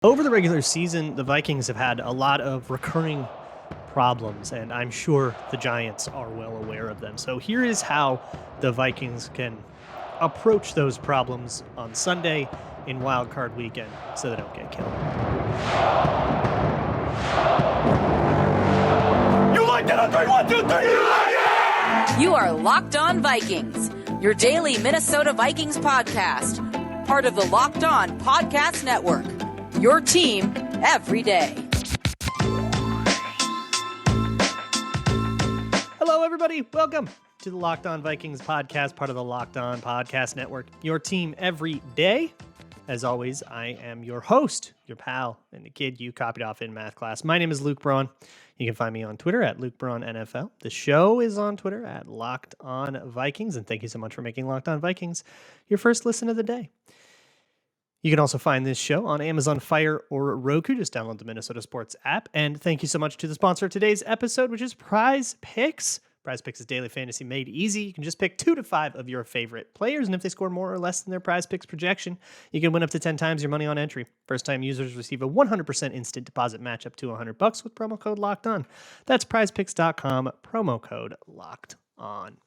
Over the regular season, the Vikings have had a lot of recurring problems, and I'm sure the Giants are well aware of them. So here is how the Vikings can approach those problems on Sunday in Wild Card Weekend so they don't get killed. You like that on 3, 1, 2, 3, you like it! You are Locked On Vikings, your daily Minnesota Vikings podcast, part of the Locked On Podcast Network, your team every day. Hello, everybody. Welcome to the Locked On Vikings podcast, part of the Locked On Podcast Network, your team every day. As always, I am your host, your pal, and the kid you copied off in math class. My name is Luke Braun. You can find me on Twitter at Luke Braun NFL. The show is on Twitter at Locked On Vikings, and thank you so much for making Locked On Vikings your first listen of the day. You can also find this show on Amazon Fire or Roku. Just download the Minnesota Sports app. And thank you so much to the sponsor of today's episode, which is Prize Picks. Prize Picks is daily fantasy made easy. You can just pick 2 to 5 of your favorite players, and if they score more or less than their Prize Picks projection, you can win up to 10 times your money on entry. First-time users receive a 100% instant deposit match up to $100 with promo code Locked On. That's prizepicks.com, promo code Locked On.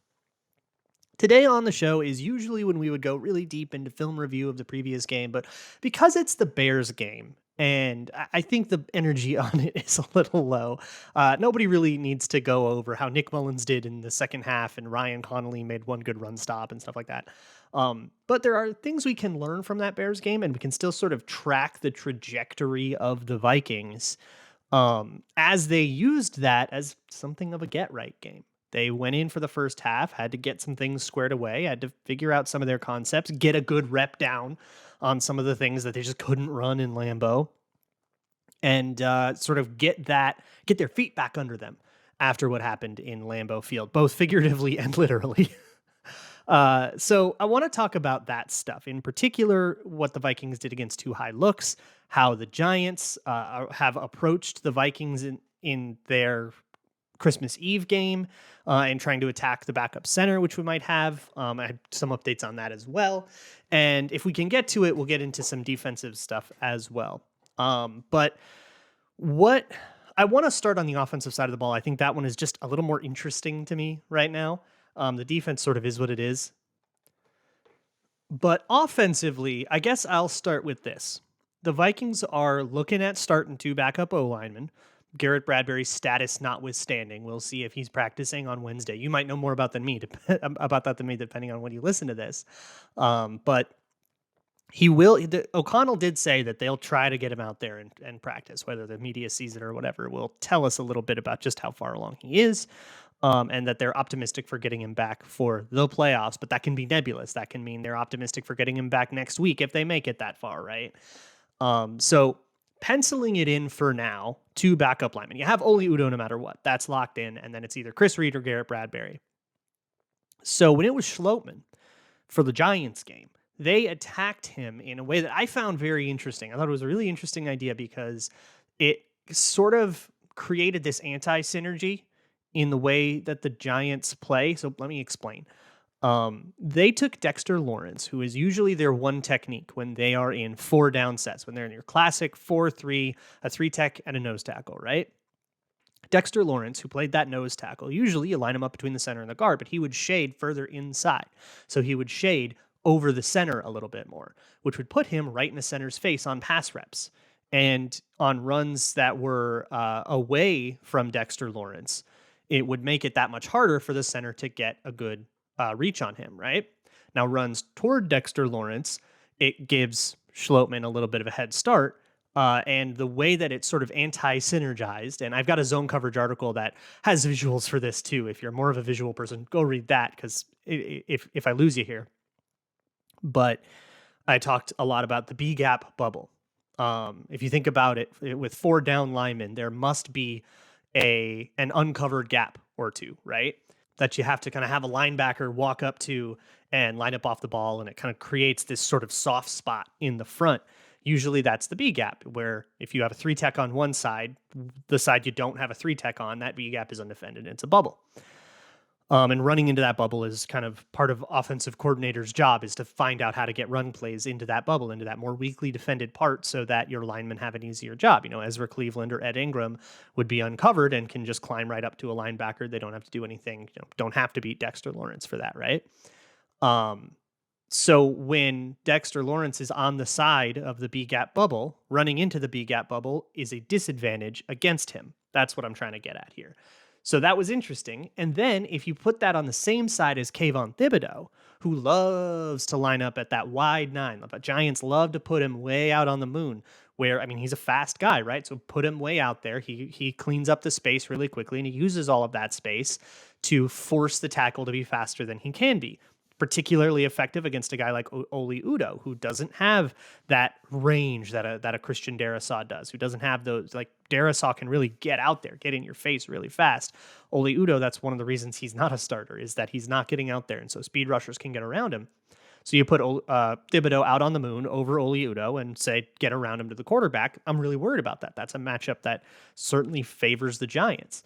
Today on the show is usually when we would go really deep into film review of the previous game, but because it's the Bears game, and I think the energy on it is a little low, nobody really needs to go over how Nick Mullins did in the second half and Ryan Connolly made one good run stop and stuff like that. But there are things we can learn from that Bears game, and we can still sort of track the trajectory of the Vikings as they used that as something of a get-right game. They went in for the first half, had to get some things squared away, had to figure out some of their concepts, get a good rep down on some of the things that they just couldn't run in Lambeau, and sort of get their feet back under them after what happened in Lambeau Field, both figuratively and literally. So I want to talk about that stuff, in particular, what the Vikings did against two high looks, how the Giants have approached the Vikings in their Christmas Eve game and trying to attack the backup center, which we might have. I had some updates on that as well. And if we can get to it, we'll get into some defensive stuff as well. But what I want to start on the offensive side of the ball, I think that one is just a little more interesting to me right now. The defense sort of is what it is. But offensively, I guess I'll start with this. The Vikings are looking at starting 2 backup O-linemen. Garrett Bradbury's status notwithstanding. We'll see if he's practicing on Wednesday. You might know more about that than me, depending on when you listen to this. But he will. O'Connell did say that they'll try to get him out there and practice, whether the media sees it or whatever. Will tell us a little bit about just how far along he is, and that they're optimistic for getting him back for the playoffs. But that can be nebulous. That can mean they're optimistic for getting him back next week if they make it that far, right? So penciling it in for now, 2 backup linemen. You have Oli Udoh no matter what. That's locked in, and then it's either Chris Reed or Garrett Bradbury. So when it was Schlottmann for the Giants game, they attacked him in a way that I found very interesting. I thought it was a really interesting idea because it sort of created this anti-synergy in the way that the Giants play. So let me explain. They took Dexter Lawrence, who is usually their one technique when they are in 4 down sets, when they're in your classic 4-3, a 3-tech and a nose tackle, right? Dexter Lawrence, who played that nose tackle, usually you line him up between the center and the guard, but he would shade further inside. So he would shade over the center a little bit more, which would put him right in the center's face on pass reps. And on runs that were away from Dexter Lawrence, it would make it that much harder for the center to get a good reach on him, right? Now runs toward Dexter Lawrence, it gives Schlottmann a little bit of a head start, and the way that it's sort of anti-synergized, and I've got a zone coverage article that has visuals for this too. If you're more of a visual person, go read that, because if I lose you here. But I talked a lot about the B-gap bubble. If you think about it, with 4 down linemen, there must be an uncovered gap or two, right? That you have to kind of have a linebacker walk up to and line up off the ball, and it kind of creates this sort of soft spot in the front. Usually that's the B gap, where if you have a 3-tech on one side, the side you don't have a 3-tech on, that B gap is undefended. It's a bubble. And running into that bubble is kind of part of offensive coordinator's job, is to find out how to get run plays into that bubble, into that more weakly defended part, so that your linemen have an easier job. Ezra Cleveland or Ed Ingram would be uncovered and can just climb right up to a linebacker. They don't have to do anything. Don't have to beat Dexter Lawrence for that, right? Um, so when Dexter Lawrence is on the side of the B gap bubble, running into the B gap bubble is a disadvantage against him. That's what I'm trying to get at here. So that was interesting. And then if you put that on the same side as Kayvon Thibodeau, who loves to line up at that wide nine, the Giants love to put him way out on the moon. Where, I mean, he's a fast guy, right? So put him way out there. He cleans up the space really quickly, and he uses all of that space to force the tackle to be faster than he can be. Particularly effective against a guy like Oli Udoh, who doesn't have that range that a Christian Darrisaw does, who doesn't have those. Like, Darrisaw can really get out there, get in your face really fast. Oli Udoh, that's one of the reasons he's not a starter, is that he's not getting out there, and so speed rushers can get around him. So you put Thibodeau out on the moon over Oli Udoh and say, get around him to the quarterback. I'm really worried about that. That's a matchup that certainly favors the Giants.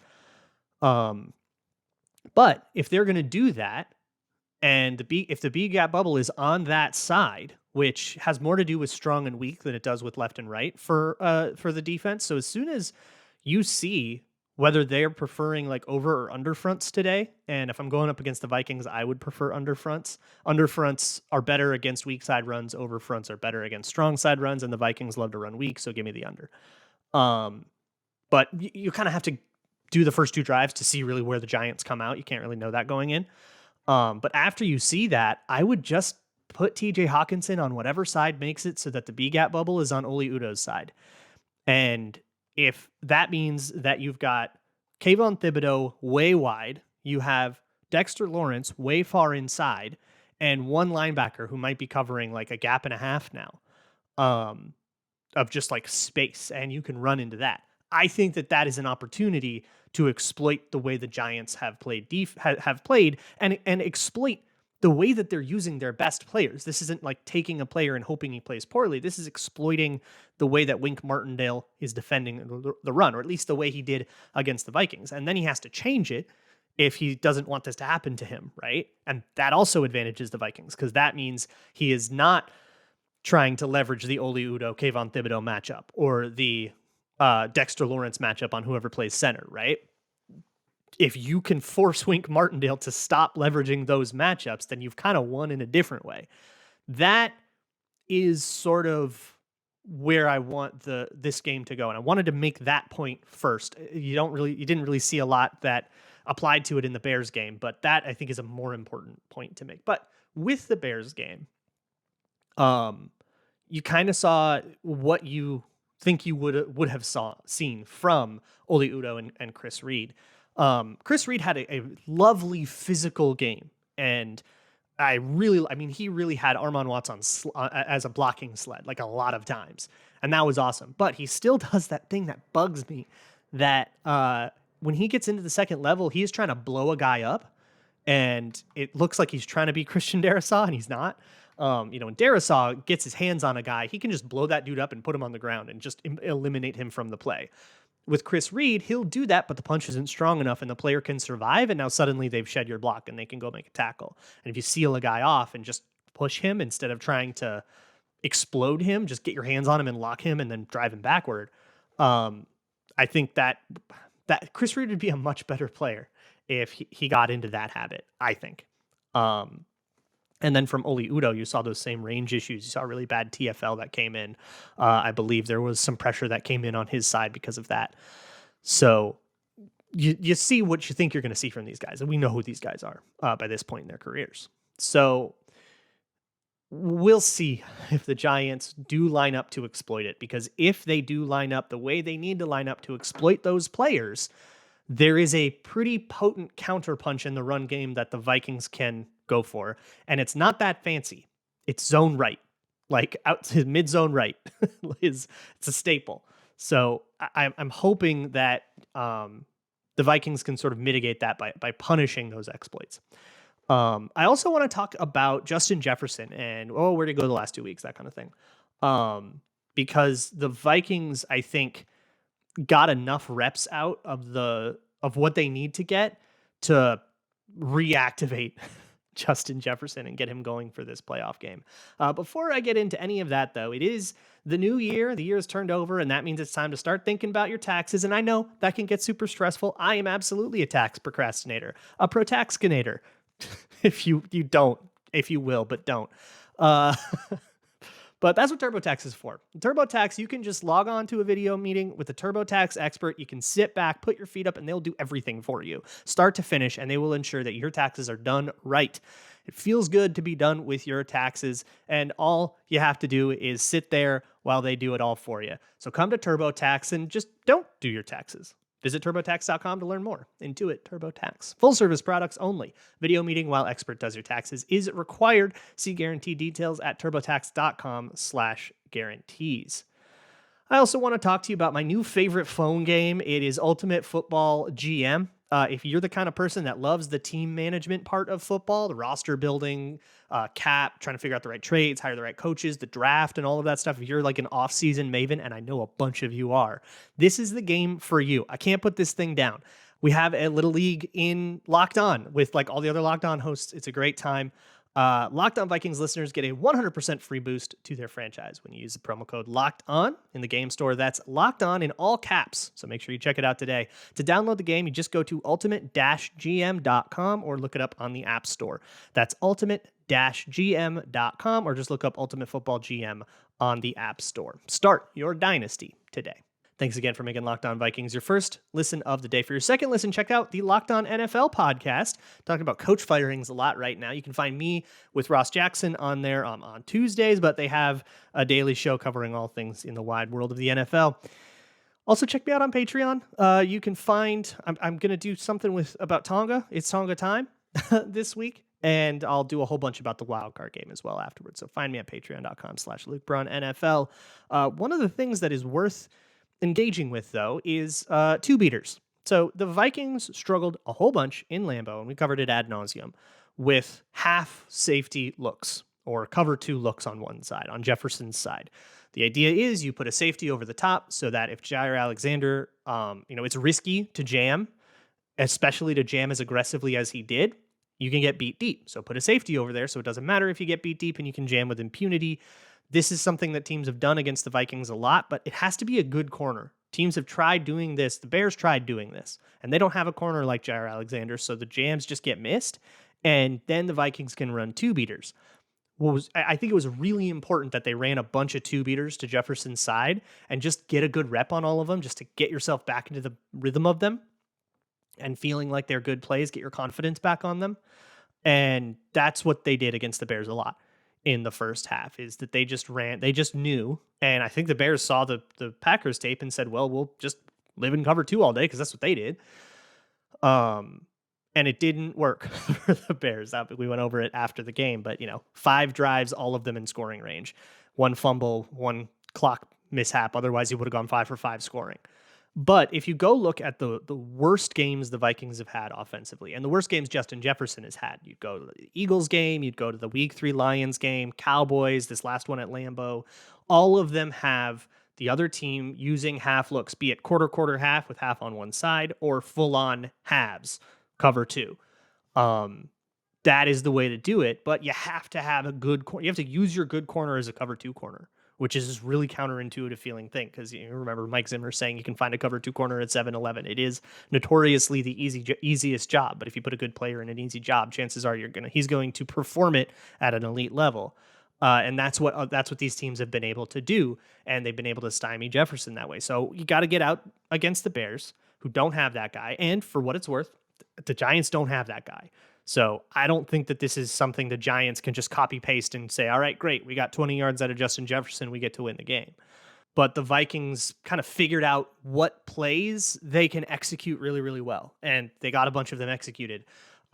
But if they're going to do that, and if the B gap bubble is on that side, which has more to do with strong and weak than it does with left and right for the defense. So as soon as you see whether they're preferring like over or under fronts today, and if I'm going up against the Vikings, I would prefer under fronts. Under fronts are better against weak side runs. Over fronts are better against strong side runs, and the Vikings love to run weak, so give me the under. But you kind of have to do the first two drives to see really where the Giants come out. You can't really know that going in. But after you see that, I would just put TJ Hawkinson on whatever side makes it so that the B gap bubble is on Oli Udoh's side. And if that means that you've got Kayvon Thibodeau way wide, you have Dexter Lawrence way far inside, and one linebacker who might be covering like a gap and a half now, of just like space, and you can run into that. I think that is an opportunity to exploit the way the Giants have played and exploit the way that they're using their best players. This isn't like taking a player and hoping he plays poorly. This is exploiting the way that Wink Martindale is defending the run, or at least the way he did against the Vikings. And then he has to change it if he doesn't want this to happen to him, right? And that also advantages the Vikings, because that means he is not trying to leverage the Oli Udoh, Kayvon Thibodeau matchup, or the Dexter Lawrence matchup on whoever plays center, right? If you can force Wink Martindale to stop leveraging those matchups, then you've kind of won in a different way. That is sort of where I want this game to go. And I wanted to make that point first. You didn't really see a lot that applied to it in the Bears game, but that I think is a more important point to make. But with the Bears game, you kind of saw what you think you would have seen from Oli Udoh and Chris Reed. Chris Reed had a lovely physical game, and he really had Armon Watts as a blocking sled, like a lot of times, and that was awesome. But he still does that thing that bugs me, that when he gets into the second level, he is trying to blow a guy up, and it looks like he's trying to be Christian Darrisaw, and he's not. When Darrisaw gets his hands on a guy, he can just blow that dude up and put him on the ground and just eliminate him from the play. With Chris Reed, he'll do that, but the punch isn't strong enough and the player can survive, and now suddenly they've shed your block and they can go make a tackle. And if you seal a guy off and just push him instead of trying to explode him, just get your hands on him and lock him and then drive him backward, I think that Chris Reed would be a much better player if he got into that habit, I think. And then from Oli Udoh, you saw those same range issues. You saw a really bad TFL that came in. I believe there was some pressure that came in on his side because of that. So you see what you think you're going to see from these guys. And we know who these guys are by this point in their careers. So we'll see if the Giants do line up to exploit it. Because if they do line up the way they need to line up to exploit those players, there is a pretty potent counterpunch in the run game that the Vikings can go for. And it's not that fancy. It's zone right. Like out to mid-zone right. It's a staple. So I'm hoping that the Vikings can sort of mitigate that by punishing those exploits. I also want to talk about Justin Jefferson and, where'd he go the last 2 weeks, that kind of thing. Because the Vikings, I think, got enough reps out of what they need to get to reactivate Justin Jefferson and get him going for this playoff game. Before I get into any of that, though, it is the new year. The year has turned over, and that means it's time to start thinking about your taxes. And I know that can get super stressful. I am absolutely a tax procrastinator, a protaxinator. If you don't, if you will, but don't. Uh, But that's what TurboTax is for. TurboTax, you can just log on to a video meeting with a TurboTax expert. You can sit back, put your feet up, and they'll do everything for you, start to finish, and they will ensure that your taxes are done right. It feels good to be done with your taxes, and all you have to do is sit there while they do it all for you. So come to TurboTax and just don't do your taxes. Visit TurboTax.com to learn more. Intuit TurboTax. Full service products only. Video meeting while expert does your taxes is required. See guarantee details at TurboTax.com/guarantees. I also want to talk to you about my new favorite phone game. It is Ultimate Football GM. If you're the kind of person that loves the team management part of football, the roster building, cap, trying to figure out the right trades, hire the right coaches, the draft, and all of that stuff, if you're like an off-season maven, and I know a bunch of you are, this is the game for you. I can't put this thing down. We have a little league in Locked On with like all the other Locked On hosts. It's a great time. Locked On Vikings listeners get a 100% free boost to their franchise when you use the promo code Locked On in the game store. That's Locked On in all caps. So make sure you check it out today. To download the game, you just go to ultimate-gm.com or look it up on the App Store. That's ultimate-gm.com or just look up Ultimate Football GM on the App Store. Start your dynasty today. Thanks again for making Locked On Vikings your first listen of the day. For your second listen, check out the Locked On NFL podcast, talking about coach firings a lot right now. You can find me with Ross Jackson on there on Tuesdays, but they have a daily show covering all things in the wide world of the NFL. Also, check me out on Patreon. You can find, I'm going to do something about Tonga. It's Tonga time this week. And I'll do a whole bunch about the wildcard game as well afterwards. So find me at patreon.com/LukeBraunNFL. One of the things that is worth engaging with, though, is two beaters. So the Vikings struggled a whole bunch in Lambeau, and we covered it ad nauseum, with half safety looks or cover two looks on one side, on Jefferson's side. The idea is you put a safety over the top so that if Jair Alexander, it's risky to jam, especially to jam as aggressively as he did, you can get beat deep. So put a safety over there so it doesn't matter if you get beat deep and you can jam with impunity. This is something that teams have done against the Vikings a lot, but it has to be a good corner. Teams have tried doing this. The Bears tried doing this, and they don't have a corner like Jair Alexander, so the jams just get missed, and then the Vikings can run two beaters. I think it was really important that they ran a bunch of two beaters to Jefferson's side and just get a good rep on all of them, just to get yourself back into the rhythm of them and feeling like they're good plays, get your confidence back on them. And that's what they did against the Bears a lot in the first half, is that they just knew. And I think the Bears saw the Packers tape and said, well, we'll just live in cover two all day, because that's what they did. And it didn't work for the Bears. We went over it after the game, but 5 drives, all of them in scoring range, 1 fumble, 1 clock mishap. Otherwise, he would have gone 5 for 5 scoring. But if you go look at the worst games the Vikings have had offensively, and the worst games Justin Jefferson has had, you'd go to the Eagles game, you'd go to the Week 3 Lions game, Cowboys, this last one at Lambeau, all of them have the other team using half looks, be it quarter, half with half on one side, or full-on halves, cover two. That is the way to do it, but you have to have a good corner. You have to use your good corner as a cover two corner, which is this really counterintuitive feeling thing, because you remember Mike Zimmer saying you can find a cover two corner at 7-11. It is notoriously the easiest job, but if you put a good player in an easy job, chances are he's going to perform it at an elite level. And that's what these teams have been able to do, and they've been able to stymie Jefferson that way. So you got to get out against the Bears, who don't have that guy, and for what it's worth, the Giants don't have that guy. So I don't think that this is something the Giants can just copy paste and say, all right, great, we got 20 yards out of Justin Jefferson, we get to win the game. But the Vikings kind of figured out what plays they can execute really, really well. And they got a bunch of them executed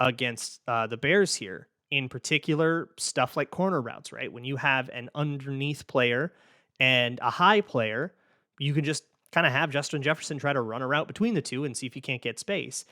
against the Bears here. In particular, stuff like corner routes, right? When you have an underneath player and a high player, you can just kind of have Justin Jefferson try to run a route between the two and see if he can't get space.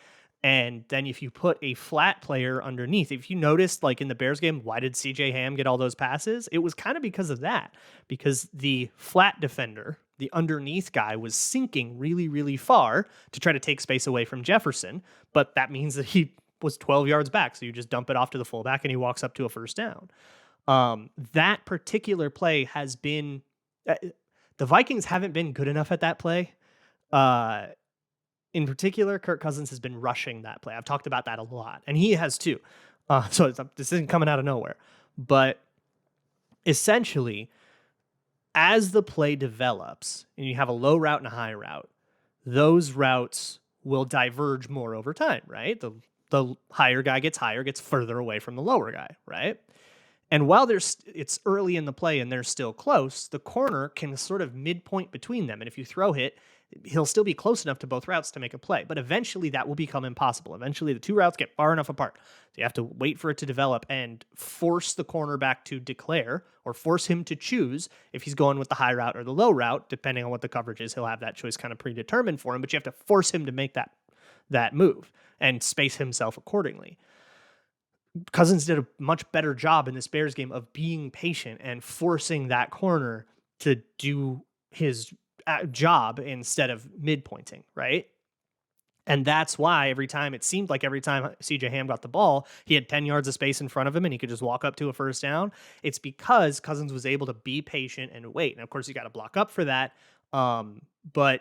And then if you put a flat player underneath, if you noticed, like in the Bears game, why did CJ Ham get all those passes? It was kind of because of that, because the flat defender, the underneath guy, was sinking really, really far to try to take space away from Jefferson. But that means that he was 12 yards back. So you just dump it off to the fullback and he walks up to a first down. That particular play has been, the Vikings haven't been good enough at that play. In particular, Kirk Cousins has been rushing that play. I've talked about that a lot, and he has too. This isn't coming out of nowhere. But essentially, as the play develops and you have a low route and a high route, those routes will diverge more over time, right? The higher guy gets further away from the lower guy, right? And while it's early in the play and they're still close, the corner can sort of midpoint between them. And if you throw it, he'll still be close enough to both routes to make a play. But eventually that will become impossible. Eventually the two routes get far enough apart. So you have to wait for it to develop and force the cornerback to declare or force him to choose if he's going with the high route or the low route, depending on what the coverage is. He'll have that choice kind of predetermined for him, but you have to force him to make that move and space himself accordingly. Cousins did a much better job in this Bears game of being patient and forcing that corner to do his job instead of midpointing, right? And that's why every time CJ Ham got the ball, he had 10 yards of space in front of him and he could just walk up to a first down. It's because Cousins was able to be patient and wait. And of course, you got to block up for that. But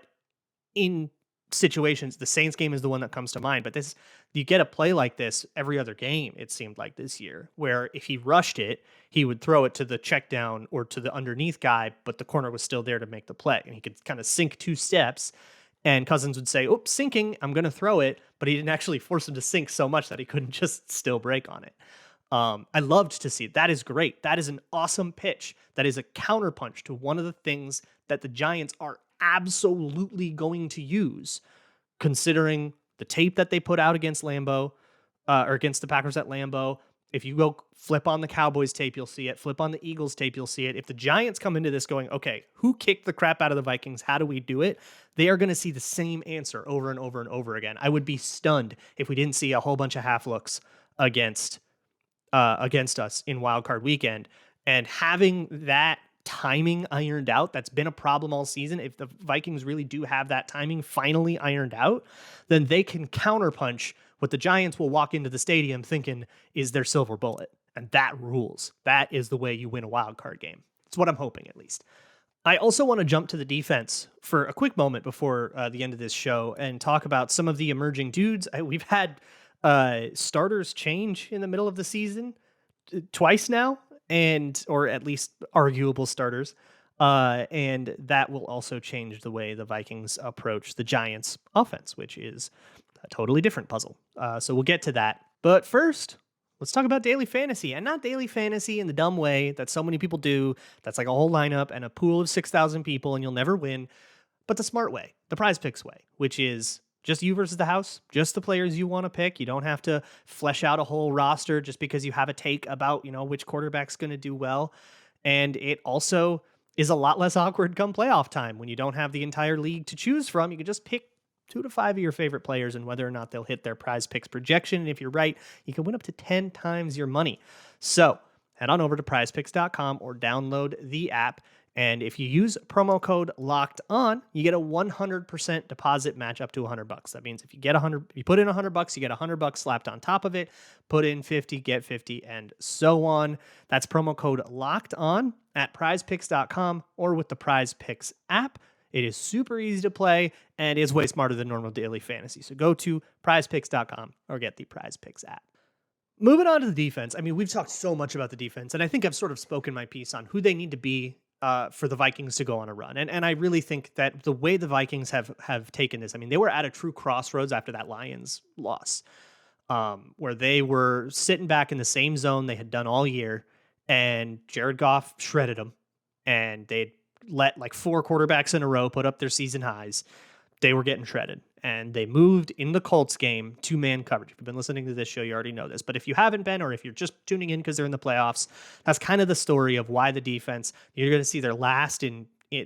in situations, the Saints game is the one that comes to mind, but you get a play like this every other game, it seemed like this year, where if he rushed it, he would throw it to the check down or to the underneath guy, but the corner was still there to make the play. And he could kind of sink 2 steps and Cousins would say, oops, sinking, I'm going to throw it. But he didn't actually force him to sink so much that he couldn't just still break on it. I loved to see it. That is great. That is an awesome pitch. That is a counterpunch to one of the things that the Giants are absolutely going to use, considering the tape that they put out against Lambeau, or against the Packers at Lambeau. If you go flip on the Cowboys tape, you'll see it. Flip on the Eagles tape, you'll see it. If the Giants come into this going, okay, who kicked the crap out of the Vikings? How do we do it? They are going to see the same answer over and over and over again. I would be stunned if we didn't see a whole bunch of half looks against us in Wild Card Weekend. And having that timing ironed out, that's been a problem all season. If the Vikings really do have that timing finally ironed out, then they can counterpunch what the Giants will walk into the stadium thinking is their silver bullet. And that rules. That is the way you win a wild card game. It's what I'm hoping, at least. I also want to jump to the defense for a quick moment before the end of this show and talk about some of the emerging dudes. We've had starters change in the middle of the season twice now, or at least arguable starters. And that will also change the way the Vikings approach the Giants offense, which is a totally different puzzle. So we'll get to that. But first, let's talk about daily fantasy, and not daily fantasy in the dumb way that so many people do. That's like a whole lineup and a pool of 6,000 people and you'll never win, but the smart way, the Prize Picks way, which is just you versus the house, just the players you want to pick. You don't have to flesh out a whole roster just because you have a take about, which quarterback's going to do well. And it also is a lot less awkward come playoff time when you don't have the entire league to choose from. You can just pick 2 to 5 of your favorite players and whether or not they'll hit their Prize Picks projection. And if you're right, you can win up to 10 times your money. So head on over to prizepicks.com or download the app. And if you use promo code locked on, you get a 100% deposit match up to $100. That means if you put in $100, you get $100 slapped on top of it. Put in 50, get 50, and so on. That's promo code locked on at prizepicks.com or with the Prize Picks app. It is super easy to play and is way smarter than normal daily fantasy. So go to prizepicks.com or get the Prize Picks app. Moving on to the defense. I mean, we've talked so much about the defense, and I think I've sort of spoken my piece on who they need to be for the Vikings to go on a run. And I really think that the way the Vikings have taken this, I mean, they were at a true crossroads after that Lions loss, where they were sitting back in the same zone they had done all year, and Jared Goff shredded them, and they'd let like 4 quarterbacks in a row put up their season highs. They were getting shredded, and they moved in the Colts game to man coverage. If you've been listening to this show, you already know this. But if you haven't been, or if you're just tuning in because they're in the playoffs, that's kind of the story of why the defense, you're going to see they're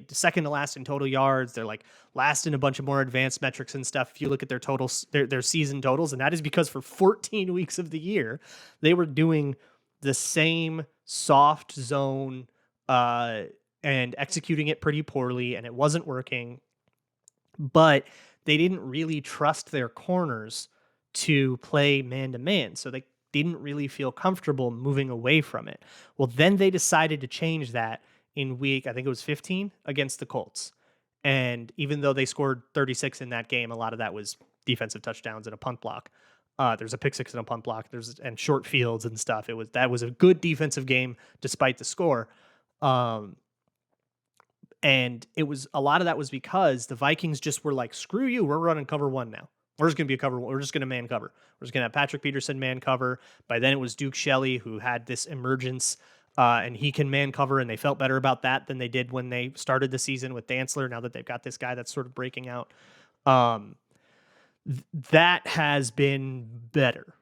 second to last in total yards. They're like last in a bunch of more advanced metrics and stuff. If you look at their totals, their season totals, and that is because for 14 weeks of the year, they were doing the same soft zone and executing it pretty poorly, and it wasn't working. But they didn't really trust their corners to play man to man. So they didn't really feel comfortable moving away from it. Well, then they decided to change that in week, I think it was 15 against the Colts. And even though they scored 36 in that game, a lot of that was defensive touchdowns and a punt block. There's a pick six and a punt block. And short fields and stuff. That was a good defensive game despite the score. And it was a lot of that was because the Vikings just were like, screw you, we're running cover one now. We're just going to be a cover. We're just going to man cover. We're just going to have Patrick Peterson man cover. By then it was Duke Shelley who had this emergence, and he can man cover, and they felt better about that than they did when they started the season with Dantzler. Now that they've got this guy that's sort of breaking out, that has been better.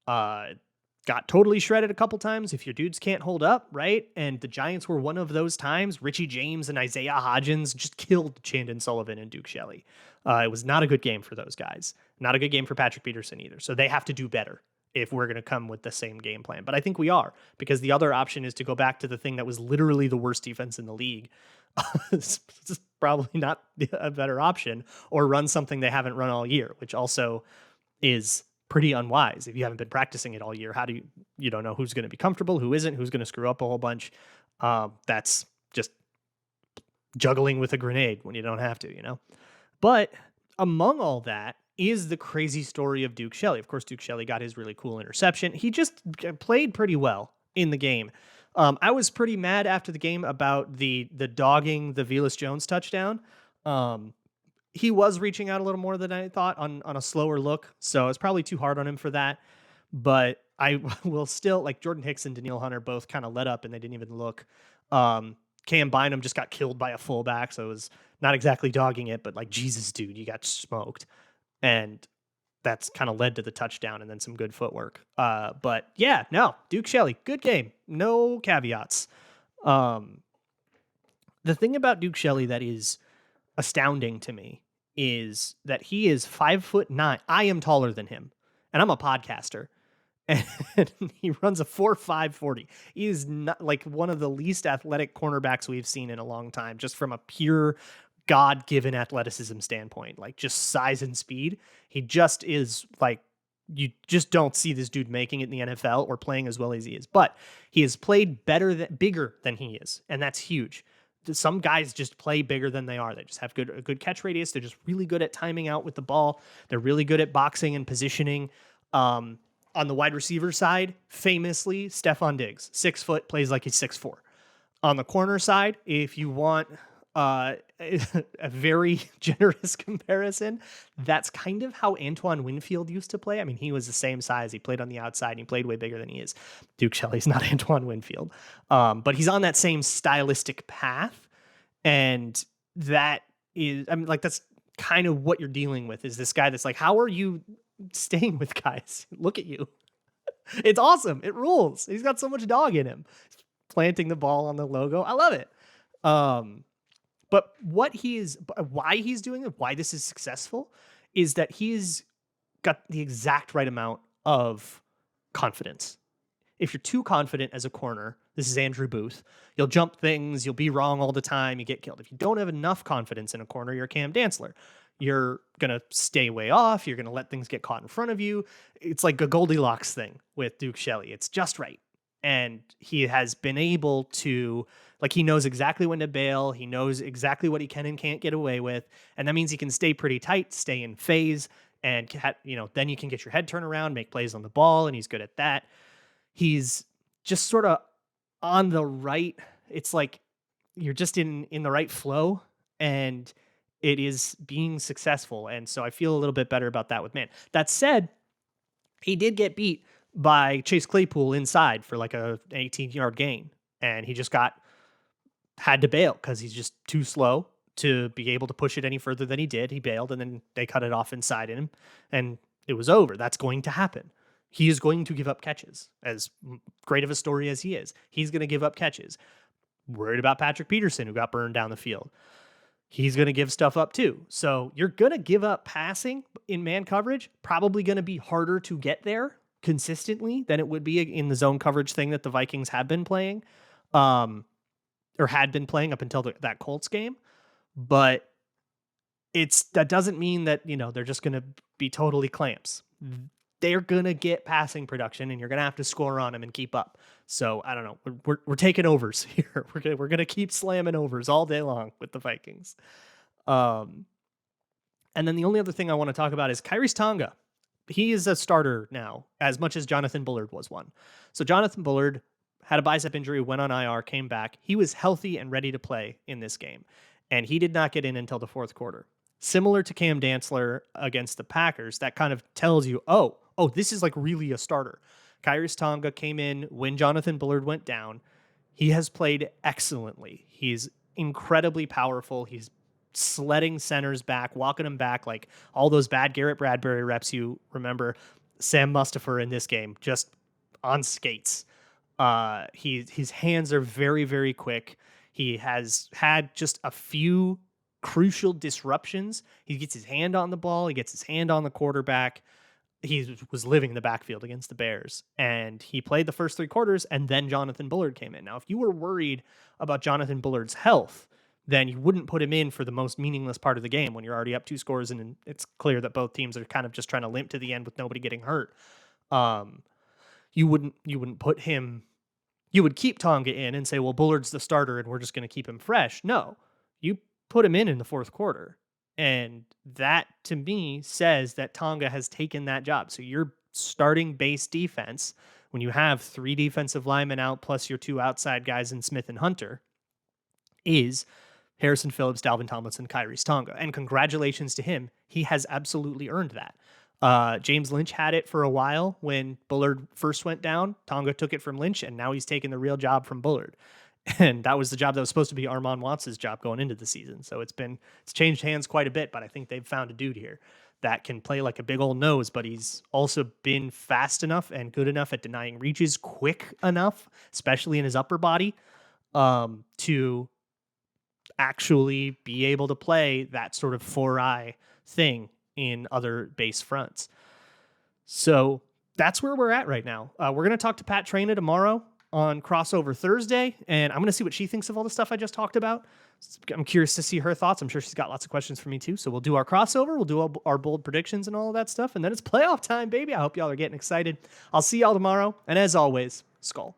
Got totally shredded a couple times if your dudes can't hold up, right? And the Giants were one of those times. Richie James and Isaiah Hodgins just killed Chandon Sullivan and Duke Shelley. It was not a good game for those guys. Not a good game for Patrick Peterson either. So they have to do better if we're going to come with the same game plan. But I think we are, because the other option is to go back to the thing that was literally the worst defense in the league. It's probably not a better option, or run something they haven't run all year, which also is pretty unwise. If you haven't been practicing it all year, how do you don't know who's going to be comfortable, who isn't, who's going to screw up a whole bunch. That's just juggling with a grenade when you don't have to. But among all that is the crazy story of Duke Shelley. Of course, Duke Shelley got his really cool interception. He just played pretty well in the game. I was pretty mad after the game about the dogging the Velus Jones touchdown. He was reaching out a little more than I thought on a slower look, so it's probably too hard on him for that. But I will still, like, Jordan Hicks and Danielle Hunter both kind of let up and they didn't even look. Cam Bynum just got killed by a fullback, so it was not exactly dogging it, but like, Jesus, dude, you got smoked. And that's kind of led to the touchdown and then some good footwork. But yeah, no, Duke Shelley, good game. No caveats. The thing about Duke Shelley that is astounding to me is that he is 5'9". I am taller than him, and I'm a podcaster. And he runs a 4.5 40. He is not like one of the least athletic cornerbacks we've seen in a long time, just from a pure God-given athleticism standpoint, like just size and speed. He just is like, you just don't see this dude making it in the NFL or playing as well as he is. But he has played bigger than he is, and that's huge. Some guys just play bigger than they are. They just have a good catch radius. They're just really good at timing out with the ball. They're really good at boxing and positioning. On the wide receiver side, famously, Stephon Diggs, 6 foot, plays like he's 6'4". On the corner side, if you want a very generous comparison, that's kind of how Antoine Winfield used to play. I mean, he was the same size. He played on the outside, and he played way bigger than he is. Duke Shelley's not Antoine Winfield, but he's on that same stylistic path, and that is, I mean, like, that's kind of what you're dealing with, is this guy that's like, how are you staying with guys? Look at you. It's awesome. It rules. He's got so much dog in him. Planting the ball on the logo. I love it. But why he's doing it, why this is successful, is that he's got the exact right amount of confidence. If you're too confident as a corner, this is Andrew Booth, you'll jump things, you'll be wrong all the time, you get killed. If you don't have enough confidence in a corner, you're Cam Dantzler. You're going to stay way off. You're going to let things get caught in front of you. It's like a Goldilocks thing with Duke Shelley. It's just right. And he has been able to, like, he knows exactly when to bail. He knows exactly what he can and can't get away with. And that means he can stay pretty tight, stay in phase, and, then you can get your head turned around, make plays on the ball, and he's good at that. He's just sort of on the right. It's like you're just in the right flow, and it is being successful. And so I feel a little bit better about that with man. That said, he did get beat by Chase Claypool inside for like an 18-yard gain. And he just had to bail because he's just too slow to be able to push it any further than he did. He bailed, and then they cut it off inside him, and it was over. That's going to happen. He is going to give up catches. As great of a story as he is, he's going to give up catches. Worried about Patrick Peterson, who got burned down the field. He's going to give stuff up too. So you're going to give up passing in man coverage, probably going to be harder to get there consistently than it would be in the zone coverage thing that the Vikings have been playing, or had been playing up until that Colts game. But that doesn't mean that, they're just going to be totally clamps. they're going to get passing production, and you're going to have to score on them and keep up. So I don't know. We're taking overs here. We're gonna keep slamming overs all day long with the Vikings. And then the only other thing I want to talk about is Kyrie's Tonga. He is a starter now, as much as Jonathan Bullard was one. So Jonathan Bullard had a bicep injury, went on IR, came back. He was healthy and ready to play in this game, and he did not get in until the fourth quarter. Similar to Cam Dantzler against the Packers, that kind of tells you, oh, this is like really a starter. Kyrie's Tonga came in when Jonathan Bullard went down. He has played excellently. He's incredibly powerful. He's sledding centers back, walking them back like all those bad Garrett Bradbury reps you remember. Sam Mustipher in this game, just on skates. His hands are very, very quick. He has had just a few crucial disruptions. He gets his hand on the ball. He gets his hand on the quarterback. He was living in the backfield against the Bears, and he played the first three quarters, and then Jonathan Bullard came in. Now, if you were worried about Jonathan Bullard's health, then you wouldn't put him in for the most meaningless part of the game when you're already up 2 scores, and it's clear that both teams are kind of just trying to limp to the end with nobody getting hurt. You wouldn't put him. You would keep Tonga in and say, well, Bullard's the starter, and we're just going to keep him fresh. No, you put him in the fourth quarter. And that, to me, says that Tonga has taken that job. So your starting base defense, when you have 3 defensive linemen out plus your 2 outside guys in Smith and Hunter, is Harrison Phillips, Dalvin Tomlinson, Kyrie's Tonga. And congratulations to him. He has absolutely earned that. James Lynch had it for a while when Bullard first went down. Tonga took it from Lynch, and now he's taken the real job from Bullard. And that was the job that was supposed to be Armand Watts' job going into the season. So it's changed hands quite a bit, but I think they've found a dude here that can play like a big old nose, but he's also been fast enough and good enough at denying reaches, quick enough, especially in his upper body, to actually be able to play that sort of 4-eye thing in other base fronts. So that's where we're at right now. We're going to talk to Pat Traina tomorrow on Crossover Thursday, and I'm going to see what she thinks of all the stuff I just talked about. I'm curious to see her thoughts. I'm sure she's got lots of questions for me too. So we'll do our crossover. We'll do our bold predictions and all of that stuff. And then it's playoff time, baby. I hope y'all are getting excited. I'll see y'all tomorrow. And as always, Skull.